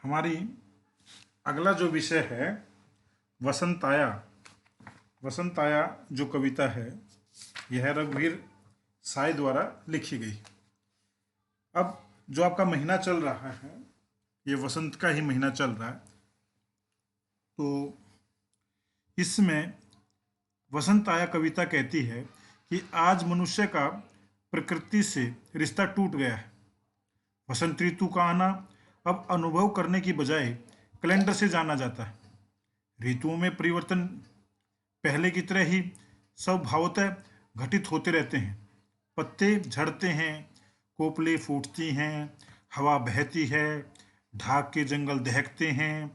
हमारी अगला जो विषय है वसंताया। वसंताया जो कविता है यह रघुवीर साय द्वारा लिखी गई। अब जो आपका महीना चल रहा है ये वसंत का ही महीना चल रहा है, तो इसमें वसंताया कविता कहती है कि आज मनुष्य का प्रकृति से रिश्ता टूट गया है। वसंत ऋतु का आना अब अनुभव करने की बजाय कैलेंडर से जाना जाता है। ऋतुओं में परिवर्तन पहले की तरह ही स्वभावतः घटित होते रहते हैं। पत्ते झड़ते हैं, कोपले फूटती हैं, हवा बहती है, ढाक के जंगल दहकते हैं,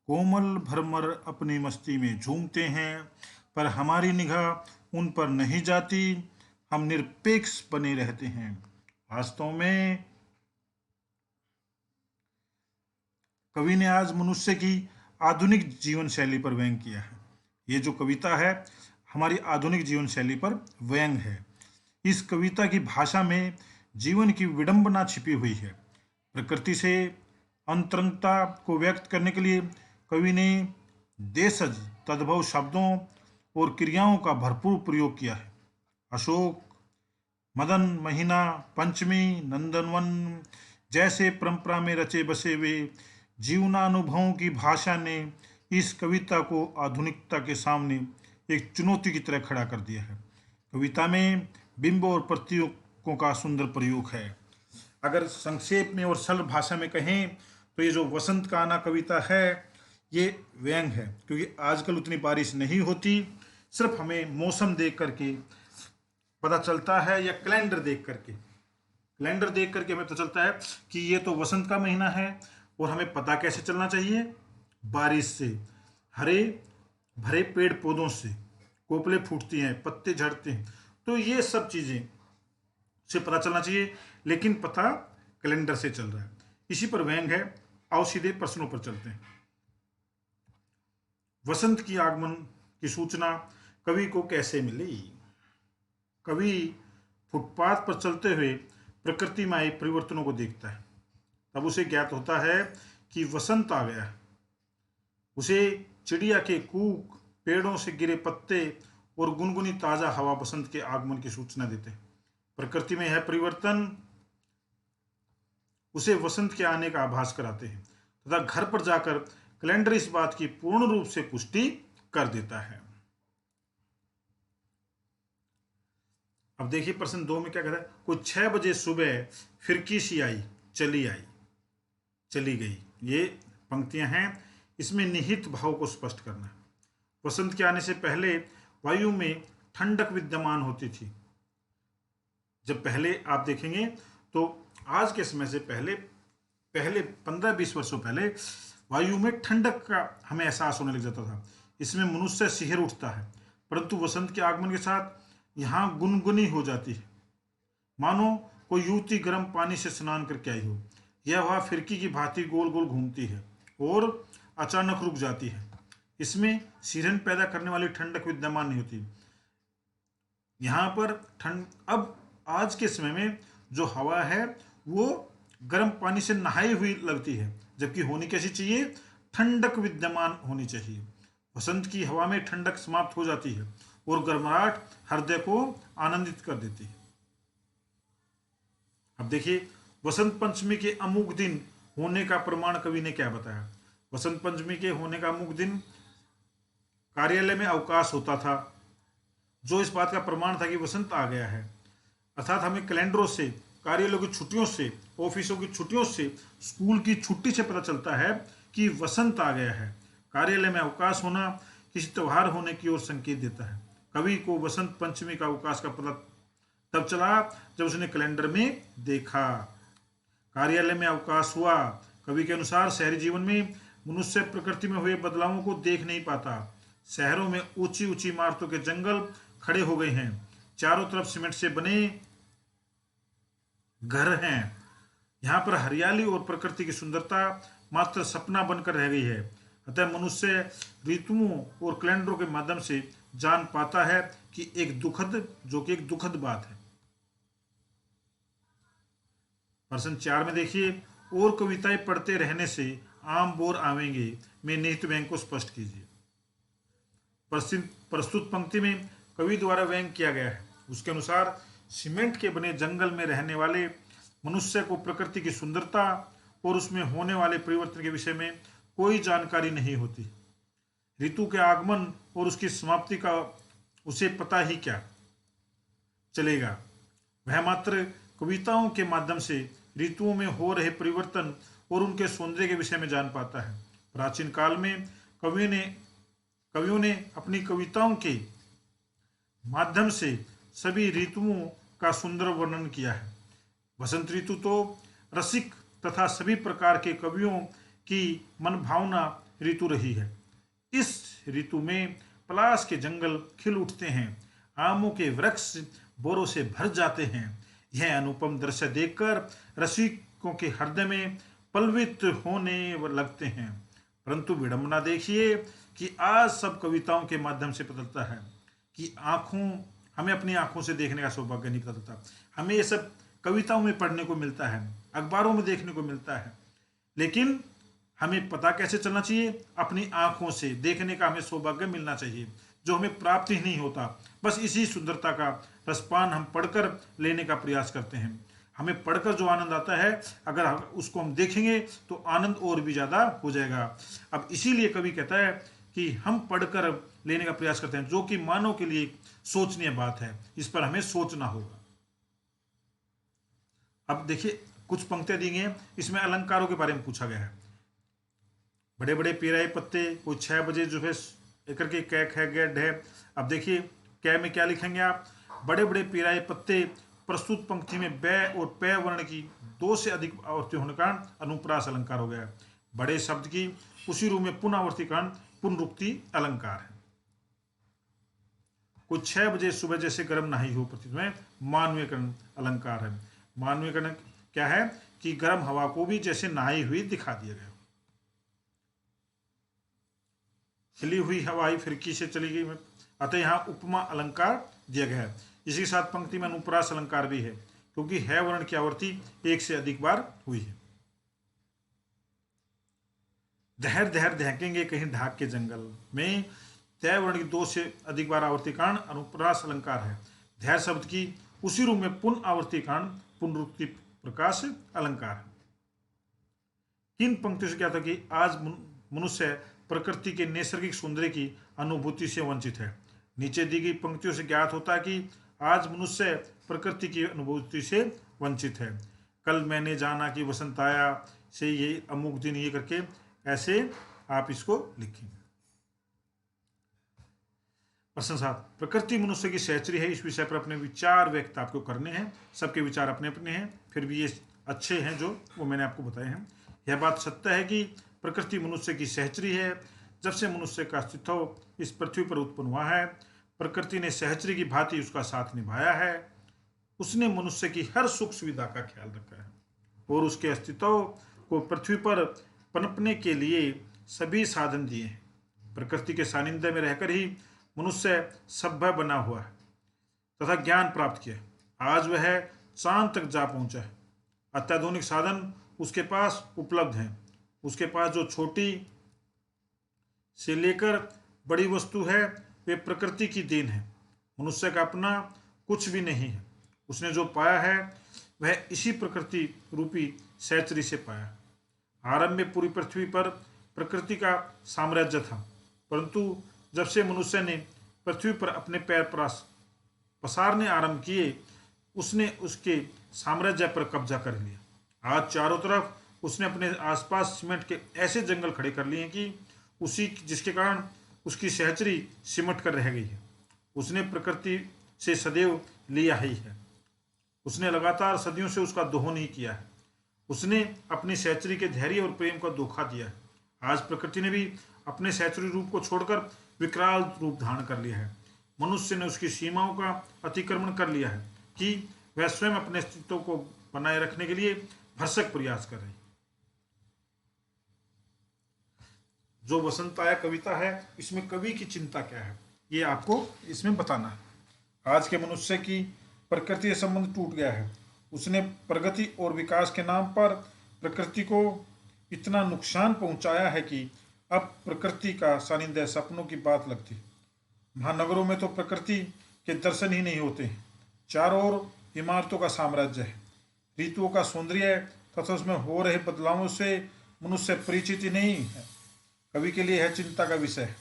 कोमल भरमर अपनी मस्ती में झूमते हैं, पर हमारी निगाह उन पर नहीं जाती। हम निरपेक्ष बने रहते हैं। वास्तव में कवि ने आज मनुष्य की आधुनिक जीवन शैली पर व्यंग किया है। ये जो कविता है हमारी आधुनिक जीवन शैली पर व्यंग है। इस कविता की भाषा में जीवन की विडंबना छिपी हुई है। प्रकृति से अंतरंगता को व्यक्त करने के लिए कवि ने देशज तद्भव शब्दों और क्रियाओं का भरपूर प्रयोग किया है। अशोक, मदन, महीना, पंचमी, नंदनवन जैसे परंपरा में रचे बसे वे जीवनानुभवों की भाषा ने इस कविता को आधुनिकता के सामने एक चुनौती की तरह खड़ा कर दिया है। कविता में बिंब और प्रतीकों का सुंदर प्रयोग है। अगर संक्षेप में और सरल भाषा में कहें तो ये जो वसंत का आना कविता है ये व्यंग है, क्योंकि आजकल उतनी बारिश नहीं होती। सिर्फ हमें मौसम देख करके पता चलता है या कैलेंडर देख करके हमें पता चलता है कि ये तो वसंत का महीना है। और हमें पता कैसे चलना चाहिए? बारिश से, हरे भरे पेड़ पौधों से, कोपले फूटती हैं, पत्ते झड़ते हैं, तो ये सब चीजें से पता चलना चाहिए, लेकिन पता कैलेंडर से चल रहा है। इसी पर व्यंग है। आओ सीधे प्रश्नों पर चलते हैं। वसंत की आगमन की सूचना कवि को कैसे मिली? कवि फुटपाथ पर चलते हुए प्रकृति में आए परिवर्तनों को देखता है। तब उसे ज्ञात होता है कि वसंत आ गया है। उसे चिड़िया के कूक, पेड़ों से गिरे पत्ते और गुनगुनी ताजा हवा वसंत के आगमन की सूचना देते हैं। प्रकृति में यह परिवर्तन उसे वसंत के आने का आभास कराते हैं तथा घर पर जाकर कैलेंडर इस बात की पूर्ण रूप से पुष्टि कर देता है। अब देखिए प्रश्न 2 में क्या कहता है। कोई 6 बजे सुबह फिरकी सी आई, चली गई। ये पंक्तियां हैं, इसमें निहित भाव को स्पष्ट करना है। वसंत के आने से पहले वायु में ठंडक विद्यमान होती थी। जब पहले आप देखेंगे तो आज के समय से पहले 15-20 वर्षों पहले वायु में ठंडक का हमें एहसास होने लग जाता था। इसमें मनुष्य सिहर उठता है, परंतु वसंत के आगमन के साथ यहाँ गुनगुनी हो जाती है, मानो कोई युवती गर्म पानी से स्नान करके आई हो। यह हवा फिरकी की भांति गोल गोल घूमती है और अचानक रुक जाती है। इसमें सिरहन पैदा करने वाली ठंडक विद्यमान नहीं होती। यहाँ पर ठंड, अब आज के समय में जो हवा है वो गर्म पानी से नहाई हुई लगती है, जबकि होनी कैसी चाहिए? ठंडक विद्यमान होनी चाहिए। वसंत की हवा में ठंडक समाप्त हो जाती है और गर्माहट हृदय को आनंदित कर देती है। अब देखिए वसंत पंचमी के अमुक दिन होने का प्रमाण कवि ने क्या बताया। वसंत पंचमी के होने का अमुक दिन कार्यालय में अवकाश होता था, जो इस बात का प्रमाण था कि वसंत आ गया है। अर्थात हमें कैलेंडरों से, कार्यालयों की छुट्टियों से, ऑफिसों की छुट्टियों से, स्कूल की छुट्टी से पता चलता है कि वसंत आ गया है। कार्यालय में अवकाश होना किसी त्योहार होने की ओर संकेत देता है। कवि को वसंत पंचमी का अवकाश का पता तब चला जब उसने कैलेंडर में देखा। कार्यालय में अवकाश हुआ। कवि के अनुसार शहरी जीवन में मनुष्य प्रकृति में हुए बदलावों को देख नहीं पाता। शहरों में ऊंची ऊंची इमारतों के जंगल खड़े हो गए हैं, चारों तरफ सीमेंट से बने घर हैं। यहाँ पर हरियाली और प्रकृति की सुंदरता मात्र सपना बनकर रह गई है। अतः मनुष्य ऋतुओं और कैलेंडरों के माध्यम से जान पाता है कि एक दुखद बात है। प्रश्न 4 में देखिए, और कविताएं पढ़ते रहने से आम बोर आवेंगे में निहित व्यंग को स्पष्ट कीजिए। प्रस्तुत पंक्ति में कवि द्वारा व्यंग किया गया है। उसके अनुसार सीमेंट के बने जंगल में रहने वाले मनुष्य को प्रकृति की सुंदरता और उसमें होने वाले परिवर्तन के विषय में कोई जानकारी नहीं होती। ऋतु के आगमन और उसकी समाप्ति का उसे पता ही क्या चलेगा। वह मात्र कविताओं के माध्यम से ऋतुओं में हो रहे परिवर्तन और उनके सौंदर्य के विषय में जान पाता है। प्राचीन काल में कवियों ने अपनी कविताओं के माध्यम से सभी ऋतुओं का सुंदर वर्णन किया है। वसंत ऋतु तो रसिक तथा सभी प्रकार के कवियों की मन भावना ऋतु रही है। इस ऋतु में पलाश के जंगल खिल उठते हैं, आमों के वृक्ष बोरों से भर जाते हैं। यह अनुपम दृश्य देखकर रसिकों के हृदय में पल्वित होने लगते हैं। परंतु विडंबना देखिए कि आज सब कविताओं के माध्यम से पता है कि हमें अपनी आंखों से देखने का सौभाग्य नहीं पता चलता। हमें ये सब कविताओं में पढ़ने को मिलता है, अखबारों में देखने को मिलता है, लेकिन हमें पता कैसे चलना चाहिए? अपनी आंखों से देखने का हमें सौभाग्य मिलना चाहिए, जो हमें प्राप्त ही नहीं होता। बस इसी सुंदरता का रसपान हम पढ़कर लेने का प्रयास करते हैं। हमें पढ़कर जो आनंद आता है, अगर उसको हम देखेंगे तो आनंद और भी ज़्यादा हो जाएगा। अब इसीलिए कवि कहता है कि हम पढ़कर लेने का प्रयास करते हैं, जो कि मानव के लिए सोचनीय बात है। इस पर हमें सोचना होगा। अब देखिए कुछ पंक्तियां दी गई हैं, इसमें अलंकारों के बारे में पूछा गया है। बड़े बड़े पेराए पत्ते, कोई 6 बजे जो है एकर के कै ख गैड है। अब देखिए कै में क्या लिखेंगे आप? बड़े बड़े पेराए पत्ते प्रस्तुत पंक्ति में बै और पै वर्ण की 2 से अधिक आवर्ती होने का अनुप्रास अलंकार हो गया है। बड़े शब्द की उसी रूप में पुनरावर्ती कारण पुनरुक्ति अलंकार है। कुछ 6 बजे सुबह जैसे गर्म नहीं हो प्रतीत में मानवीयकरण अलंकार है। मानवीयकरण क्या है कि गर्म हवा को भी जैसे नहाई हुई दिखा दिया गया। खिली हुई हवा ही फिरकी से चली गई, अतः यहाँ उपमा अलंकार दिया गया है। इसी के साथ पंक्ति में अनुप्रास अलंकार भी है, क्योंकि है वर्ण की आवर्ती 1 से अधिक बार हुई है। दहर दहर दहकेंगे कहीं ढाक के जंगल में तय वर्ण की 2 से अधिक बार आवर्ती कारण अनुप्रास अलंकार है। धैर्य शब्द की उसी रूप में पुनः आवर्ती कारण पुनरुक्ति प्रकाश अलंकार है। किन पंक्तियों से क्या था कि आज मनुष्य प्रकृति के नैसर्गिक सौंदर्य की अनुभूति से वंचित है। नीचे दी गई पंक्तियों से ज्ञात होता है कि आज मनुष्य प्रकृति की अनुभूति से वंचित है। कल मैंने जाना कि वसंत आया से ये अमुक दिन ये करके ऐसे आप इसको लिखेंगे। प्रश्न 7, प्रकृति मनुष्य की सहचरी है। इस विषय पर अपने विचार व्यक्त आपको करने हैं। सबके विचार अपने अपने हैं, फिर भी ये अच्छे हैं जो वो मैंने आपको बताए हैं। यह बात सत्य है कि प्रकृति मनुष्य की सहचरी है। जब से मनुष्य का अस्तित्व इस पृथ्वी पर उत्पन्न हुआ है, प्रकृति ने सहचरी की भांति उसका साथ निभाया है। उसने मनुष्य की हर सुख सुविधा का ख्याल रखा है और उसके अस्तित्व को पृथ्वी पर पनपने के लिए सभी साधन दिए हैं। प्रकृति के सानिध्य में रहकर ही मनुष्य सभ्य बना हुआ है तथा ज्ञान प्राप्त किया। आज वह चांद तक जा पहुंचा है। अत्याधुनिक साधन उसके पास उपलब्ध हैं। उसके पास जो छोटी से लेकर बड़ी वस्तु है वे प्रकृति की देन है। मनुष्य का अपना कुछ भी नहीं है। उसने जो पाया है वह इसी प्रकृति रूपी सहचरी से पाया। आरंभ में पूरी पृथ्वी पर प्रकृति का साम्राज्य था, परंतु जब से मनुष्य ने पृथ्वी पर अपने पैर पसारने आरंभ किए, उसने उसके साम्राज्य पर कब्जा कर लिया। आज चारों तरफ उसने अपने आसपास सीमेंट के ऐसे जंगल खड़े कर लिए हैं कि जिसके कारण उसकी सहचरी सिमट कर रह गई है। उसने प्रकृति से सदैव लिया ही है। उसने लगातार सदियों से उसका दोहन ही किया है। उसने अपनी सहचरी के धैर्य और प्रेम का धोखा दिया है। आज प्रकृति ने भी अपने सहचरी रूप को छोड़कर विकराल रूप धारण कर लिया है। मनुष्य ने उसकी सीमाओं का अतिक्रमण कर लिया है कि वह स्वयं अपने अस्तित्व को बनाए रखने के लिए भरसक प्रयास कर रही है। जो वसंत आया कविता है, इसमें कवि की चिंता क्या है ये आपको इसमें बताना है। आज के मनुष्य की प्रकृति से संबंध टूट गया है। उसने प्रगति और विकास के नाम पर प्रकृति को इतना नुकसान पहुंचाया है कि अब प्रकृति का सानिध्य सपनों की बात लगती। महानगरों में तो प्रकृति के दर्शन ही नहीं होते। चारों ओर इमारतों का साम्राज्य है, ऋतुओं का सौंदर्य तथा उसमें हो रहे बदलावों से मनुष्य परिचित ही नहीं है। कवि के लिए यह चिंता का विषय है।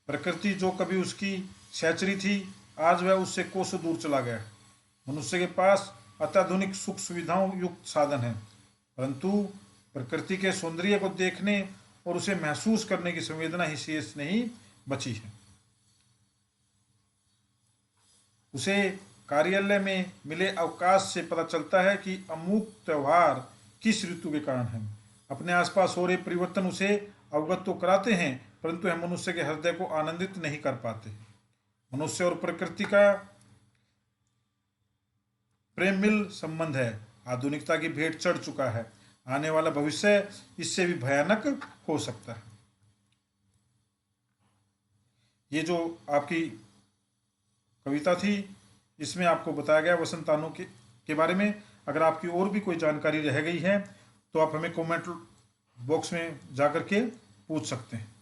प्रकृति जो कभी उसकी सहचरी थी, आज वह उससे कोसों दूर चला गया। मनुष्य के पास अत्याधुनिक सुख सुविधाओं युक्त साधन है, परंतु प्रकृति के सौंदर्य को देखने और उसे महसूस करने की संवेदना ही शेष नहीं बची है। उसे कार्यालय में मिले अवकाश से पता चलता है कि अमुक त्यौहार किस ऋतु के कारण है। अपने आसपास हो रहे परिवर्तन उसे अवगत तो कराते हैं, परंतु हम मनुष्य के हृदय को आनंदित नहीं कर पाते। मनुष्य और प्रकृति का प्रेम मिल संबंध है आधुनिकता की भेंट चढ़ चुका है। आने वाला भविष्य इससे भी भयानक हो सकता है। ये जो आपकी कविता थी, इसमें आपको बताया गया वसंतानु के बारे में। अगर आपकी और भी कोई जानकारी रह गई है तो आप हमें कमेंट बॉक्स में जा कर के पूछ सकते हैं।